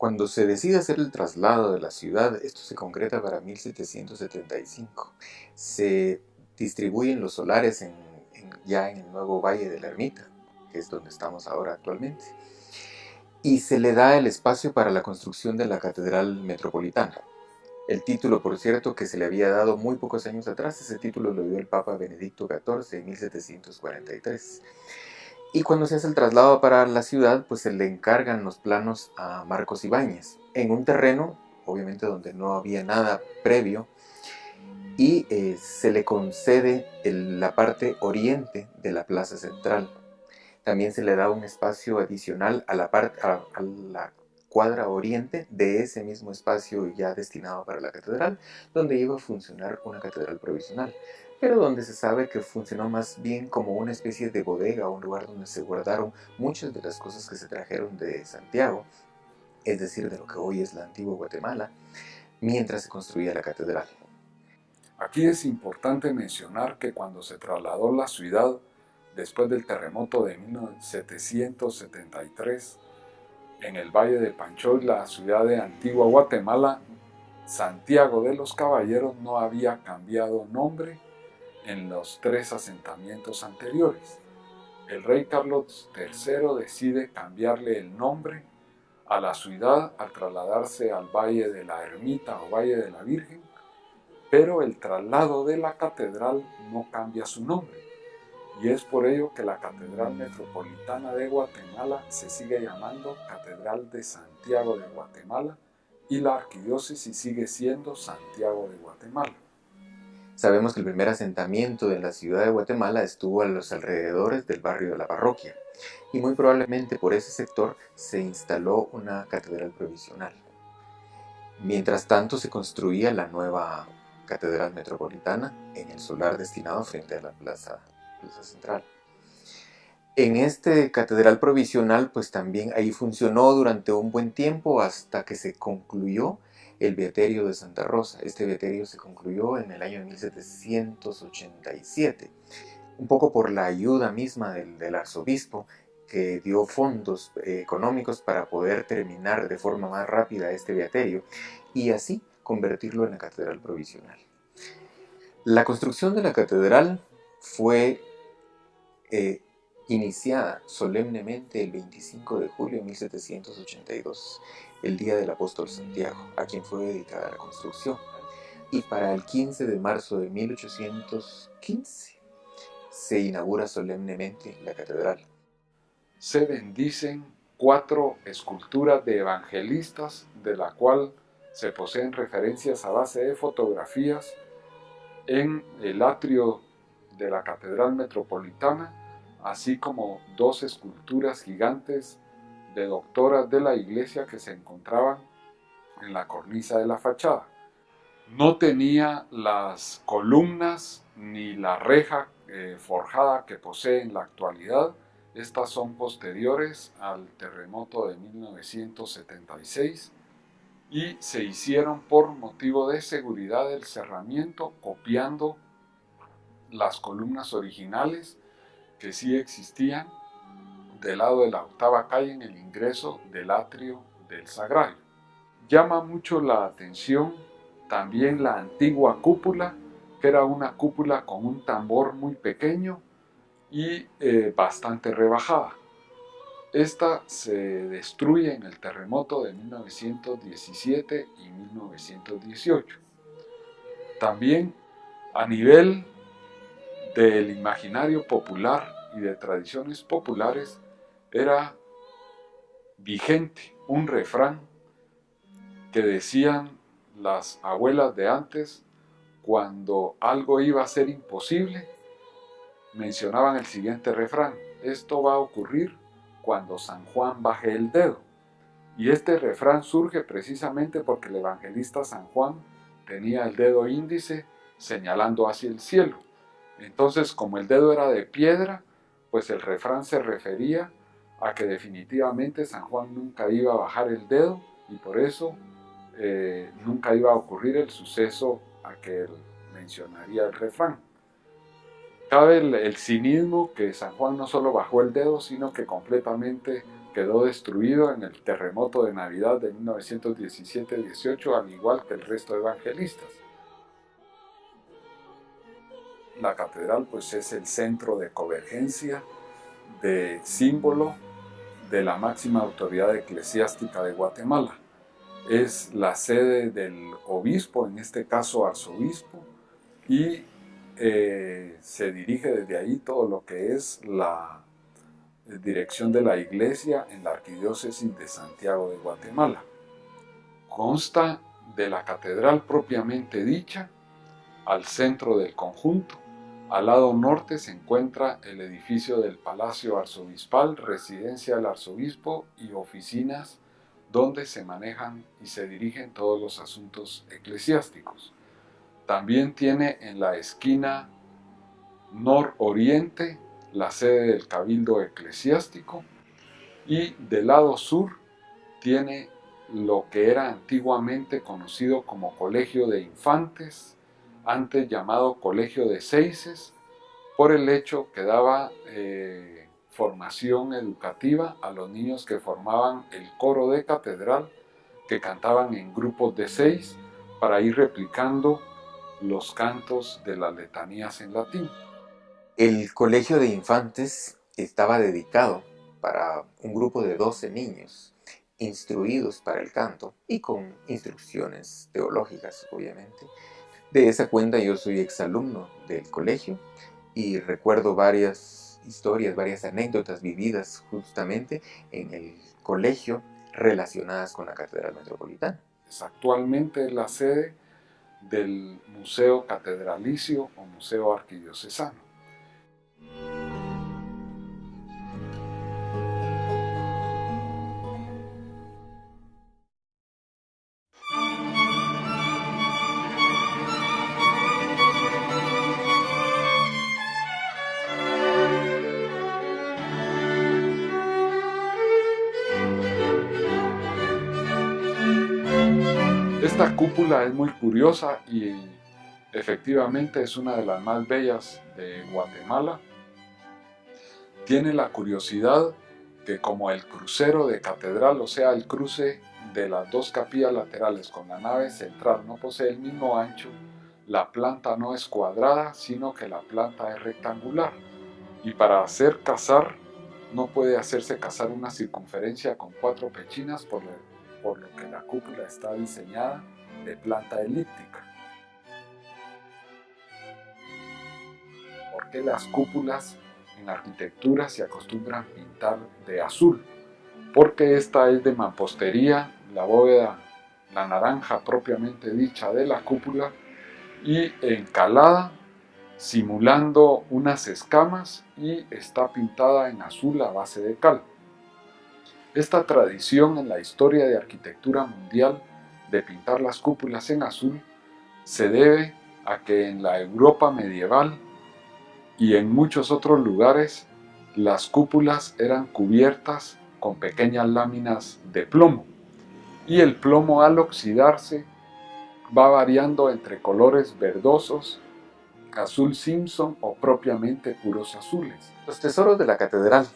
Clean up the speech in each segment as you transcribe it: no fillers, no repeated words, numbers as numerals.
Cuando se decide hacer el traslado de la ciudad, esto se concreta para 1775. Se distribuyen los solares ya en el nuevo Valle de la Ermita, que es donde estamos ahora actualmente. Y se le da el espacio para la construcción de la Catedral Metropolitana. El título, por cierto, que se le había dado muy pocos años atrás, ese título lo dio el Papa Benedicto XIV en 1743. Y cuando se hace el traslado para la ciudad, pues se le encargan los planos a Marcos Ibáñez, en un terreno, obviamente donde no había nada previo, y se le concede la parte oriente de la plaza central. También se le da un espacio adicional a la cuadra oriente de ese mismo espacio ya destinado para la catedral, donde iba a funcionar una catedral provisional, pero donde se sabe que funcionó más bien como una especie de bodega, un lugar donde se guardaron muchas de las cosas que se trajeron de Santiago, es decir, de lo que hoy es la antigua Guatemala, mientras se construía la catedral. Aquí es importante mencionar que cuando se trasladó la ciudad después del terremoto de 1773 en el Valle de Panchoy, la ciudad de Antigua Guatemala, Santiago de los Caballeros no había cambiado nombre en los 3 asentamientos anteriores. El rey Carlos III decide cambiarle el nombre a la ciudad al trasladarse al Valle de la Ermita o Valle de la Virgen, pero el traslado de la catedral no cambia su nombre, y es por ello que la Catedral Metropolitana de Guatemala se sigue llamando Catedral de Santiago de Guatemala y la arquidiócesis sigue siendo Santiago de Guatemala. Sabemos que el primer asentamiento de la ciudad de Guatemala estuvo a los alrededores del barrio de la Parroquia, y muy probablemente por ese sector se instaló una catedral provisional. Mientras tanto se construía la nueva Catedral Metropolitana en el solar destinado frente a la plaza central. En este catedral provisional, pues también ahí funcionó durante un buen tiempo hasta que se concluyó el Beaterio de Santa Rosa. Este beaterio se concluyó en el año 1787, un poco por la ayuda misma del arzobispo, que dio fondos económicos para poder terminar de forma más rápida este beaterio y así convertirlo en la catedral provisional. La construcción de la catedral fue iniciada solemnemente el 25 de julio de 1782, el día del apóstol Santiago, a quien fue dedicada la construcción, y para el 15 de marzo de 1815 se inaugura solemnemente la catedral. Se bendicen 4 esculturas de evangelistas, de la cual se poseen referencias a base de fotografías en el atrio de la Catedral Metropolitana, así como 2 esculturas gigantes de doctoras de la iglesia que se encontraban en la cornisa de la fachada. No tenía las columnas ni la reja forjada que posee en la actualidad. Estas son posteriores al terremoto de 1976 y se hicieron por motivo de seguridad del cerramiento, copiando las columnas originales que sí existían del lado de la octava calle en el ingreso del atrio del Sagrario. Llama mucho la atención también la antigua cúpula, que era una cúpula con un tambor muy pequeño y bastante rebajada. Esta se destruye en el terremoto de 1917 y 1918. También a nivel del imaginario popular y de tradiciones populares era vigente un refrán que decían las abuelas de antes cuando algo iba a ser imposible. Mencionaban el siguiente refrán: esto va a ocurrir cuando San Juan baje el dedo. Y este refrán surge precisamente porque el evangelista San Juan tenía el dedo índice señalando hacia el cielo. Entonces, como el dedo era de piedra, pues el refrán se refería a que definitivamente San Juan nunca iba a bajar el dedo y por eso nunca iba a ocurrir el suceso a que mencionaría el refrán. Cabe el cinismo que San Juan no solo bajó el dedo, sino que completamente quedó destruido en el terremoto de Navidad de 1917-18, al igual que el resto de evangelistas. La catedral pues es el centro de convergencia, de símbolo de la máxima autoridad eclesiástica de Guatemala. Es la sede del obispo, en este caso arzobispo, y se dirige desde ahí todo lo que es la dirección de la iglesia en la arquidiócesis de Santiago de Guatemala. Consta de la catedral propiamente dicha, al centro del conjunto. Al lado norte se encuentra el edificio del Palacio Arzobispal, residencia del arzobispo y oficinas donde se manejan y se dirigen todos los asuntos eclesiásticos. También tiene en la esquina nororiente la sede del Cabildo Eclesiástico y del lado sur tiene lo que era antiguamente conocido como Colegio de Infantes, antes llamado Colegio de Seises, por el hecho que daba formación educativa a los niños que formaban el coro de catedral, que cantaban en grupos de 6 para ir replicando los cantos de las letanías en latín. El colegio de infantes estaba dedicado para un grupo de 12 niños, instruidos para el canto y con instrucciones teológicas, obviamente. De esa cuenta yo soy exalumno del colegio y recuerdo varias historias, varias anécdotas vividas justamente en el colegio relacionadas con la Catedral Metropolitana. Actualmente es la sede del Museo Catedralicio o Museo Arquidiocesano. Esta cúpula es muy curiosa y efectivamente es una de las más bellas de Guatemala. Tiene la curiosidad que como el crucero de catedral, o sea, el cruce de las dos capillas laterales con la nave central no posee el mismo ancho, la planta no es cuadrada, sino que la planta es rectangular. Y para hacer cazar, no puede hacerse cazar una circunferencia con 4 pechinas, por lo que la cúpula está diseñada de planta elíptica. ¿Por qué las cúpulas en arquitectura se acostumbran a pintar de azul? Porque esta es de mampostería, la bóveda, la naranja propiamente dicha de la cúpula, y encalada, simulando unas escamas, y está pintada en azul a base de cal. Esta tradición en la historia de arquitectura mundial de pintar las cúpulas en azul se debe a que en la Europa medieval y en muchos otros lugares las cúpulas eran cubiertas con pequeñas láminas de plomo, y el plomo al oxidarse va variando entre colores verdosos, azul Simpson o propiamente puros azules. Los tesoros de la catedral,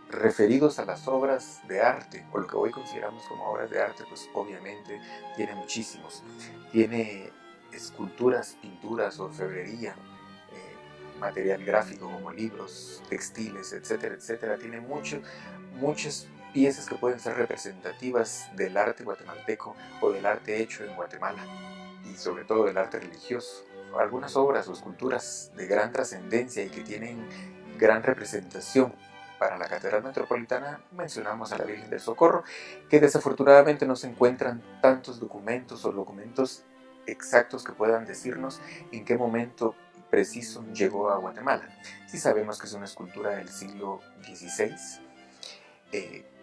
referidos a las obras de arte, o lo que hoy consideramos como obras de arte, pues obviamente tiene muchísimos. Tiene esculturas, pinturas, orfebrería, material gráfico como libros, textiles, etcétera, etcétera. Tiene muchas piezas que pueden ser representativas del arte guatemalteco o del arte hecho en Guatemala, y sobre todo del arte religioso. Algunas obras o esculturas de gran trascendencia y que tienen gran representación para la Catedral Metropolitana, mencionamos a la Virgen del Socorro, que desafortunadamente no se encuentran tantos documentos o documentos exactos que puedan decirnos en qué momento preciso llegó a Guatemala. Sí sabemos que es una escultura del siglo XVI,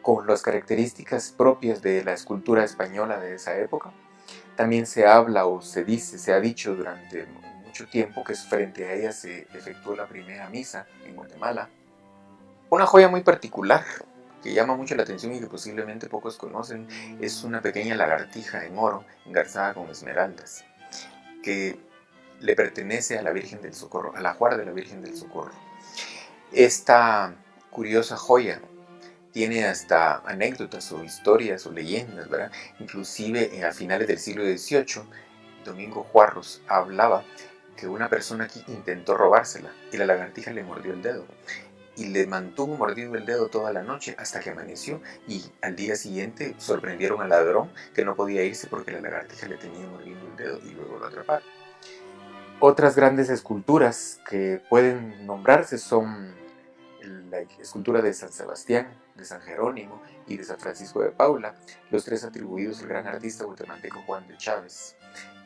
con las características propias de la escultura española de esa época. También se habla o se dice, se ha dicho durante mucho tiempo que frente a ella se efectuó la primera misa en Guatemala. Una joya muy particular que llama mucho la atención y que posiblemente pocos conocen es una pequeña lagartija en oro engarzada con esmeraldas que le pertenece a la Virgen del Socorro, al ajuar de la Virgen del Socorro. Esta curiosa joya tiene hasta anécdotas o historias o leyendas, ¿verdad? Inclusive a finales del siglo XVIII, Domingo Juarros hablaba que una persona aquí intentó robársela y la lagartija le mordió el dedo. Y le mantuvo mordido el dedo toda la noche hasta que amaneció, y al día siguiente sorprendieron al ladrón que no podía irse porque la lagartija le tenía mordiendo el dedo, y luego lo atraparon. Otras grandes esculturas que pueden nombrarse son la escultura de San Sebastián, de San Jerónimo y de San Francisco de Paula, los tres atribuidos al gran artista guatemalteco Juan de Chávez,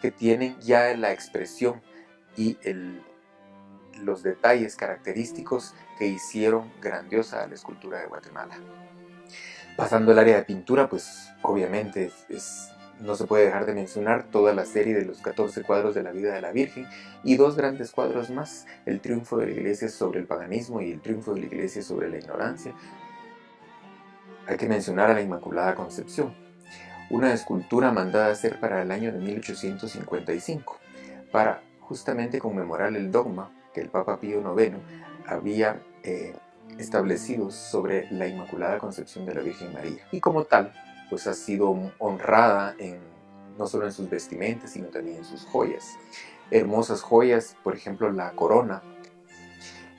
que tienen ya la expresión y los detalles característicos que hicieron grandiosa a la escultura de Guatemala. Pasando al área de pintura, pues obviamente no se puede dejar de mencionar toda la serie de los 14 cuadros de la vida de la Virgen y dos grandes cuadros más, el triunfo de la Iglesia sobre el paganismo y el triunfo de la Iglesia sobre la ignorancia. Hay que mencionar a la Inmaculada Concepción, una escultura mandada a hacer para el año de 1855, para justamente conmemorar el dogma que el Papa Pío IX había establecido sobre la Inmaculada Concepción de la Virgen María. Y como tal, pues ha sido honrada no solo en sus vestimentas, sino también en sus joyas. Hermosas joyas, por ejemplo, la corona.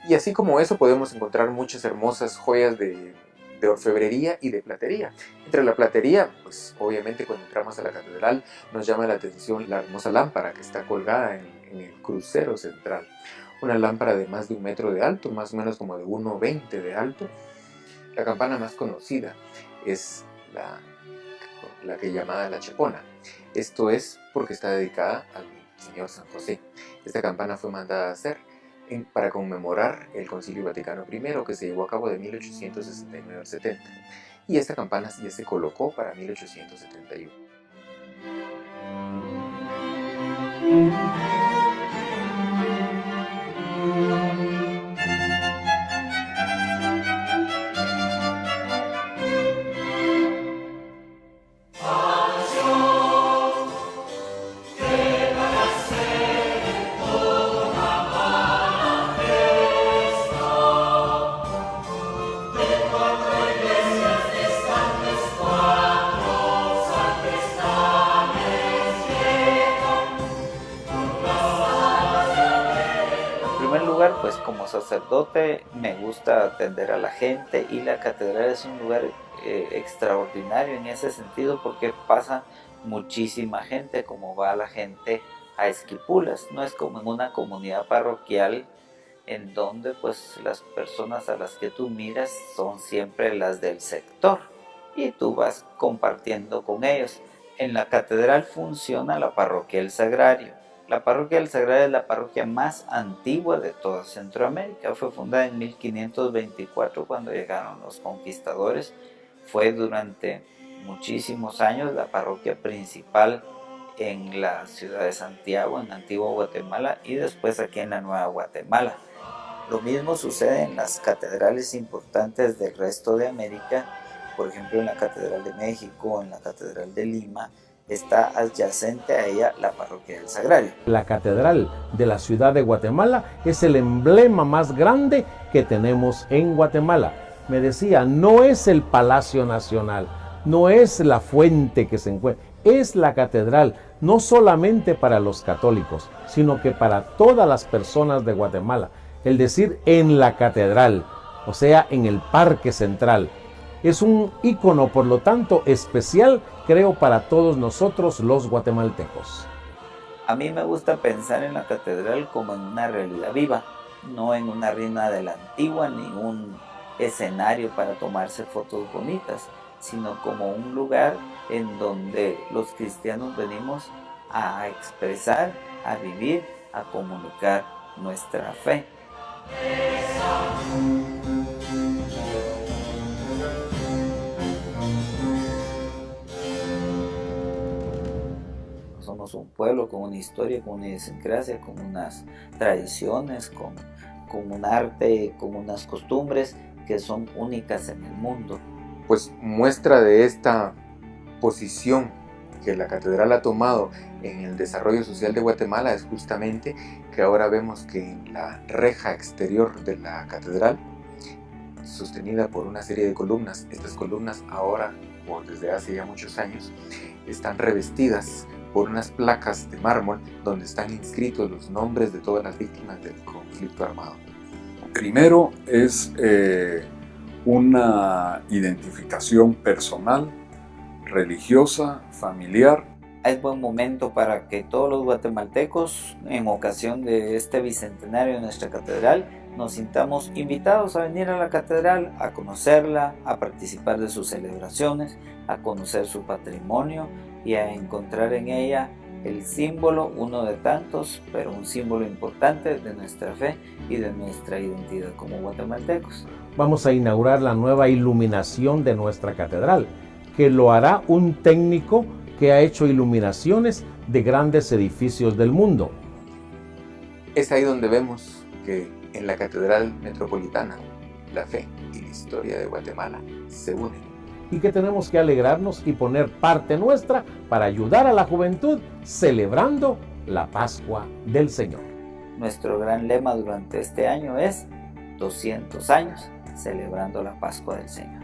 Y así como eso podemos encontrar muchas hermosas joyas de orfebrería y de platería. Entre la platería, pues obviamente cuando entramos a la catedral nos llama la atención la hermosa lámpara que está colgada en el crucero central. Una lámpara de más de 1 metro de alto, más o menos como de 1,20 de alto. La campana más conocida es la que llamada la Chepona. Esto es porque está dedicada al Señor San José. Esta campana fue mandada a hacer para conmemorar el Concilio Vaticano I, que se llevó a cabo de 1869 al 70. Y esta campana ya se colocó para 1871. Pues como sacerdote me gusta atender a la gente, y la catedral es un lugar extraordinario en ese sentido porque pasa muchísima gente, como va la gente a Esquipulas. No es como en una comunidad parroquial en donde pues las personas a las que tú miras son siempre las del sector y tú vas compartiendo con ellos. En la catedral funciona la parroquia del Sagrario. La parroquia del Sagrario es la parroquia más antigua de toda Centroamérica. Fue fundada en 1524 cuando llegaron los conquistadores. Fue durante muchísimos años la parroquia principal en la ciudad de Santiago, en Antigua Guatemala, y después aquí en la Nueva Guatemala. Lo mismo sucede en las catedrales importantes del resto de América, por ejemplo en la Catedral de México, en la Catedral de Lima. Está adyacente a ella la parroquia del Sagrario. La catedral de la ciudad de Guatemala es el emblema más grande que tenemos en Guatemala. Me decía, no es el Palacio Nacional, no es la fuente que se encuentra, es la catedral, no solamente para los católicos, sino que para todas las personas de Guatemala. El decir en la catedral, o sea, en el Parque Central, es un ícono, por lo tanto, especial, creo, para todos nosotros los guatemaltecos. A mí me gusta pensar en la catedral como en una realidad viva, no en una ruina de la antigua, ni un escenario para tomarse fotos bonitas, sino como un lugar en donde los cristianos venimos a expresar, a vivir, a comunicar nuestra fe. Somos un pueblo con una historia, con una idiosincrasia, con unas tradiciones, con un arte, con unas costumbres que son únicas en el mundo. Pues muestra de esta posición que la catedral ha tomado en el desarrollo social de Guatemala es justamente que ahora vemos que en la reja exterior de la catedral sostenida por una serie de columnas. Estas columnas ahora, o desde hace ya muchos años, están revestidas por unas placas de mármol donde están inscritos los nombres de todas las víctimas del conflicto armado. Primero es una identificación personal, religiosa, familiar. Es buen momento para que todos los guatemaltecos, en ocasión de este bicentenario de nuestra catedral, nos sintamos invitados a venir a la catedral, a conocerla, a participar de sus celebraciones, a conocer su patrimonio y a encontrar en ella el símbolo, uno de tantos, pero un símbolo importante de nuestra fe y de nuestra identidad como guatemaltecos. Vamos a inaugurar la nueva iluminación de nuestra catedral, que lo hará un técnico que ha hecho iluminaciones de grandes edificios del mundo. Es ahí donde vemos que en la Catedral Metropolitana la fe y la historia de Guatemala se unen. Y que tenemos que alegrarnos y poner parte nuestra para ayudar a la juventud celebrando la Pascua del Señor. Nuestro gran lema durante este año es 200 años celebrando la Pascua del Señor.